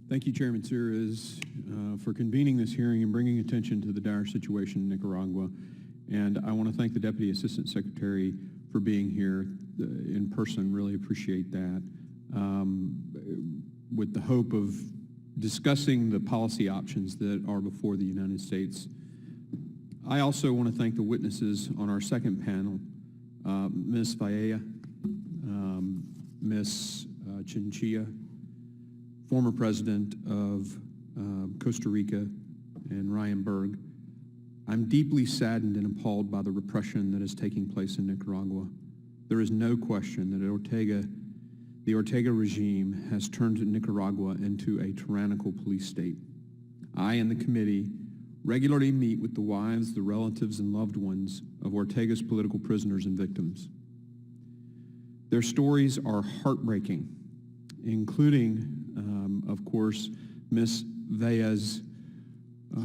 Thank you, Chairman Sears, for convening this hearing and bringing attention to the dire situation in Nicaragua. And I want to thank the Deputy Assistant Secretary for being here in person. Really appreciate that. With the hope of discussing the policy options that are before the United States. I also want to thank the witnesses on our second panel, Ms. Valle, Ms. Chinchilla, former president of Costa Rica, and Ryan Berg. I'm deeply saddened and appalled by the repression that is taking place in Nicaragua. There is no question that the Ortega regime has turned Nicaragua into a tyrannical police state. I and the committee regularly meet with the wives, the relatives, and loved ones of Ortega's political prisoners and victims. Their stories are heartbreaking, including, of course, Ms. Valle's.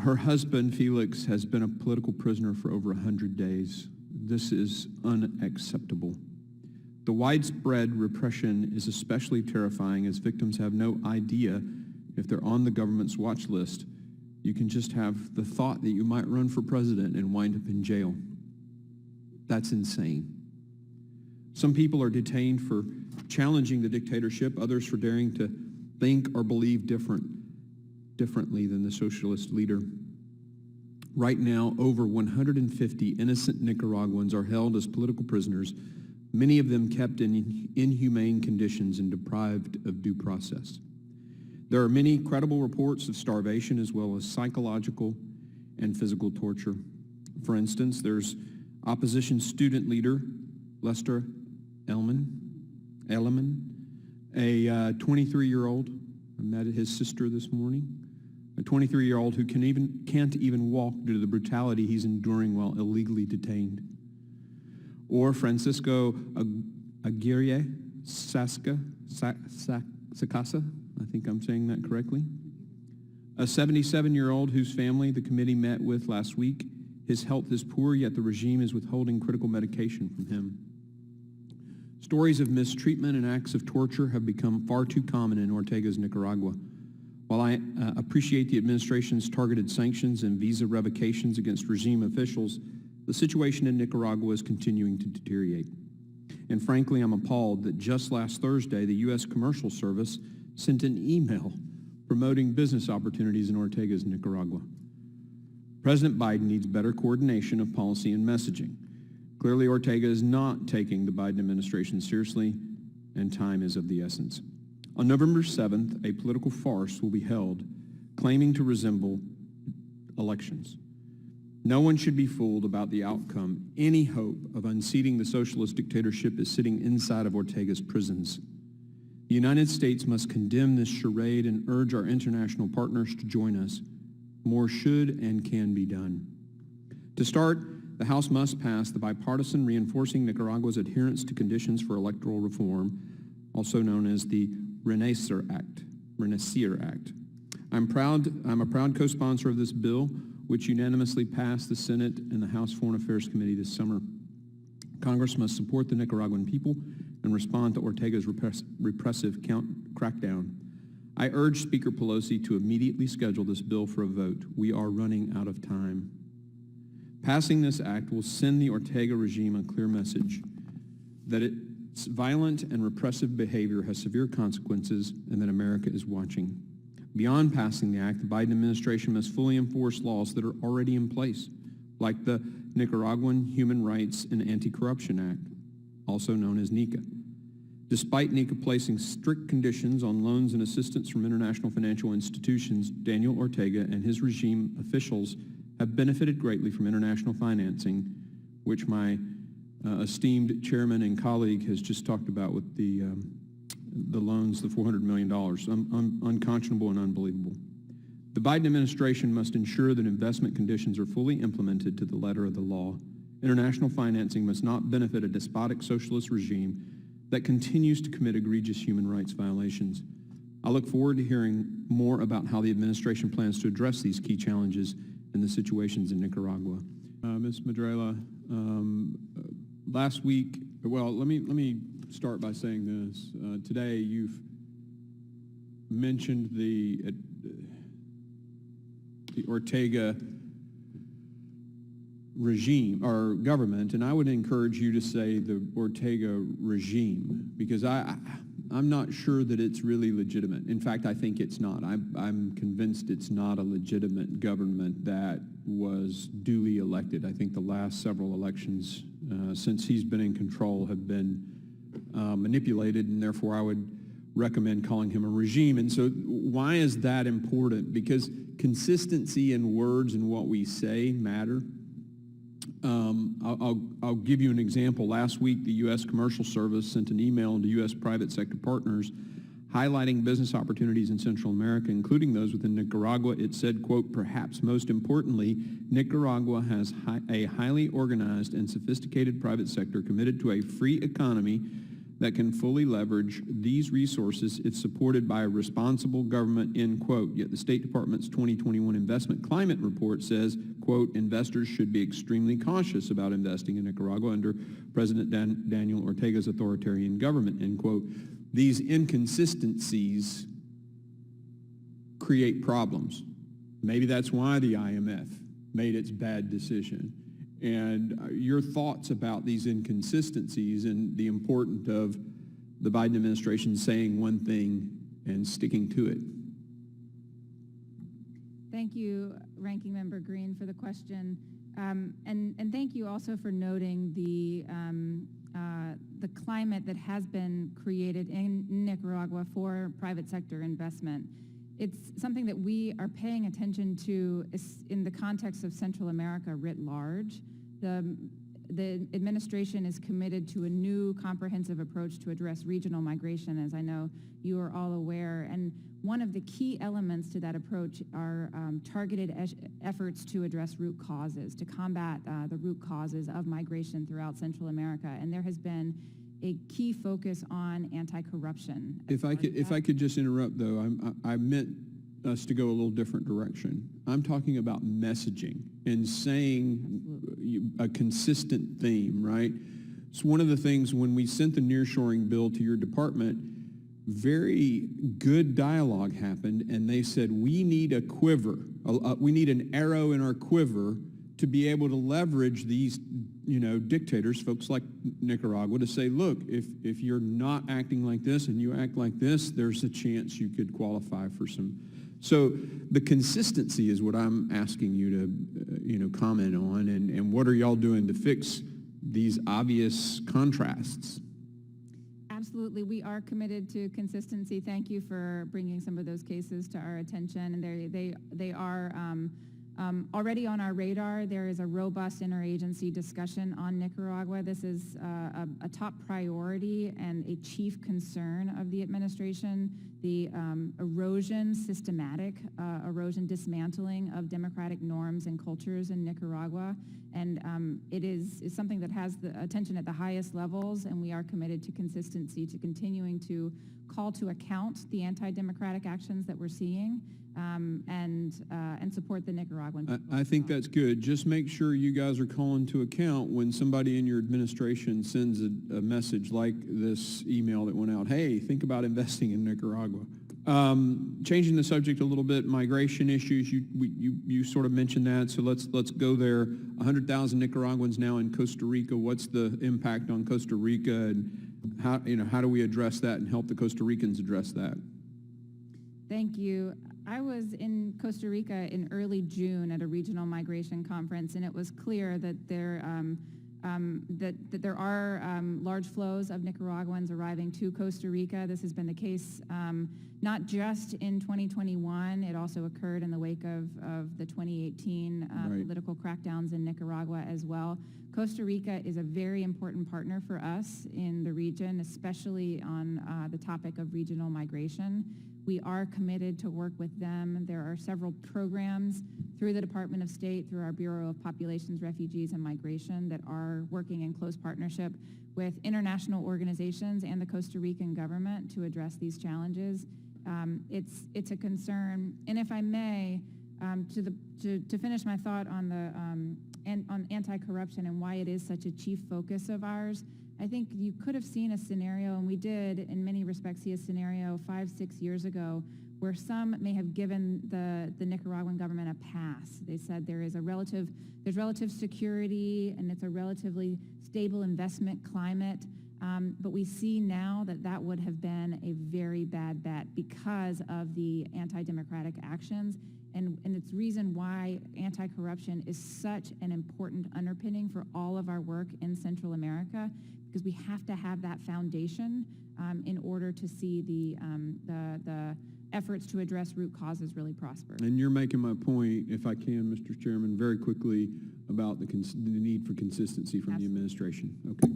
Her husband, Felix, has been a political prisoner for over 100 days. This is unacceptable. The widespread repression is especially terrifying as victims have no idea if they're on the government's watch list. You can just have the thought that you might run for president and wind up in jail. That's insane. Some people are detained for challenging the dictatorship, others for daring to think or believe differently than the socialist leader. Right now, over 150 innocent Nicaraguans are held as political prisoners, many of them kept in inhumane conditions and deprived of due process. There are many credible reports of starvation as well as psychological and physical torture. For instance, there's opposition student leader Lester Elman, a 23-year-old. I met his sister this morning. A 23-year-old who can't even walk due to the brutality he's enduring while illegally detained. Or Francisco Aguirre Sacasa, I think I'm saying that correctly. A 77-year-old whose family the committee met with last week. His health is poor, yet the regime is withholding critical medication from him. Stories of mistreatment and acts of torture have become far too common in Ortega's Nicaragua. While I appreciate the administration's targeted sanctions and visa revocations against regime officials, the situation in Nicaragua is continuing to deteriorate. And frankly, I'm appalled that just last Thursday, the U.S. Commercial Service sent an email promoting business opportunities in Ortega's Nicaragua. President Biden needs better coordination of policy and messaging. Clearly, Ortega is not taking the Biden administration seriously, and time is of the essence. On November 7th, a political farce will be held, claiming to resemble elections. No one should be fooled about the outcome. Any hope of unseating the socialist dictatorship is sitting inside of Ortega's prisons. The United States must condemn this charade and urge our international partners to join us. More should and can be done. To start, the House must pass the bipartisan Reinforcing Nicaragua's Adherence to Conditions for Electoral Reform, also known as the Renacer Act. I'm a proud co-sponsor of this bill, which unanimously passed the Senate and the House Foreign Affairs Committee this summer. Congress must support the Nicaraguan people and respond to Ortega's repressive crackdown. I urge Speaker Pelosi to immediately schedule this bill for a vote. We are running out of time. Passing this act will send the Ortega regime a clear message that its violent and repressive behavior has severe consequences and that America is watching. Beyond passing the act, the Biden administration must fully enforce laws that are already in place, like the Nicaraguan Human Rights and Anti-Corruption Act, also known as NICA. Despite NICA placing strict conditions on loans and assistance from international financial institutions, Daniel Ortega and his regime officials have benefited greatly from international financing, which my esteemed chairman and colleague has just talked about with the loans, the $400 million, unconscionable and unbelievable. The Biden administration must ensure that investment conditions are fully implemented to the letter of the law. International financing must not benefit a despotic socialist regime that continues to commit egregious human rights violations. I look forward to hearing more about how the administration plans to address these key challenges and the situations in Nicaragua. Ms. Madrela, last week, well, let me start by saying this. Today, you've mentioned the Ortega regime or government, and I would encourage you to say the Ortega regime, because I'm not sure that it's really legitimate. In fact, I think it's not. I'm convinced it's not a legitimate government that was duly elected. I think the last several elections since he's been in control have been manipulated, and therefore I would recommend calling him a regime. And so why is that important? Because consistency in words and what we say matter. I'll give you an example. Last week, the U.S. Commercial Service sent an email to U.S. private sector partners highlighting business opportunities in Central America, including those within Nicaragua. It said, quote, "Perhaps most importantly, Nicaragua has a highly organized and sophisticated private sector committed to a free economy that can fully leverage these resources. It's supported by a responsible government," end quote. Yet the State Department's 2021 Investment Climate Report says, quote, "Investors should be extremely cautious about investing in Nicaragua under President Daniel Ortega's authoritarian government," end quote. These inconsistencies create problems. Maybe that's why the IMF made its bad decision. And your thoughts about these inconsistencies and the importance of the Biden administration saying one thing and sticking to it. Thank you, Ranking Member Green, for the question. And thank you also for noting the climate that has been created in Nicaragua for private sector investment. It's something that we are paying attention to in the context of Central America writ large. The administration is committed to a new comprehensive approach to address regional migration, as I know you are all aware. And one of the key elements to that approach are targeted efforts to address root causes, to combat the root causes of migration throughout Central America. And there has been a key focus on anti-corruption. If I could just interrupt, though, I meant us to go a little different direction. I'm talking about messaging and saying a consistent theme, right? It's one of the things when we sent the nearshoring bill to your department, very good dialogue happened, and they said, we need a quiver. We need an arrow in our quiver to be able to leverage these, dictators, folks like Nicaragua, to say, look, if you're not acting like this and you act like this, there's a chance you could qualify for some. So the consistency is what I'm asking you to, comment on, and what are y'all doing to fix these obvious contrasts? Absolutely, we are committed to consistency. Thank you for bringing some of those cases to our attention, and they are already on our radar. There is a robust interagency discussion on Nicaragua. This is a top priority and a chief concern of the administration. The systematic erosion, dismantling of democratic norms and cultures in Nicaragua. And it is something that has the attention at the highest levels, and we are committed to consistency, to continuing to call to account the anti-democratic actions that we're seeing, and support the Nicaraguan people. I think that's good. Just make sure you guys are calling to account when somebody in your administration sends a message like this email that went out, hey, think about investing in Nicaragua. Changing the subject a little bit, migration issues, you sort of mentioned that, so let's go there. 100,000 Nicaraguans now in Costa Rica. What's the impact on Costa Rica, and how do we address that and help the Costa Ricans address that? Thank you. I was in Costa Rica in early June at a regional migration conference, and it was clear that there are large flows of Nicaraguans arriving to Costa Rica. This has been the case not just in 2021. It also occurred in the wake of the 2018 political crackdowns in Nicaragua as well. Costa Rica is a very important partner for us in the region, especially on the topic of regional migration. We are committed to work with them. There are several programs through the Department of State, through our Bureau of Populations, Refugees, and Migration that are working in close partnership with international organizations and the Costa Rican government to address these challenges. It's a concern. And if I may, to finish my thought on on anti-corruption and why it is such a chief focus of ours, I think you could have seen a scenario, and we did in many respects see a scenario 5-6 years ago where some may have given the Nicaraguan government a pass. They said there's relative security and it's a relatively stable investment climate. But we see now that would have been a very bad bet because of the anti-democratic actions. And it's reason why anti-corruption is such an important underpinning for all of our work in Central America, because we have to have that foundation in order to see the efforts to address root causes really prosper. And you're making my point, if I can, Mr. Chairman, very quickly about the need for consistency from the Absolutely. administration. Okay.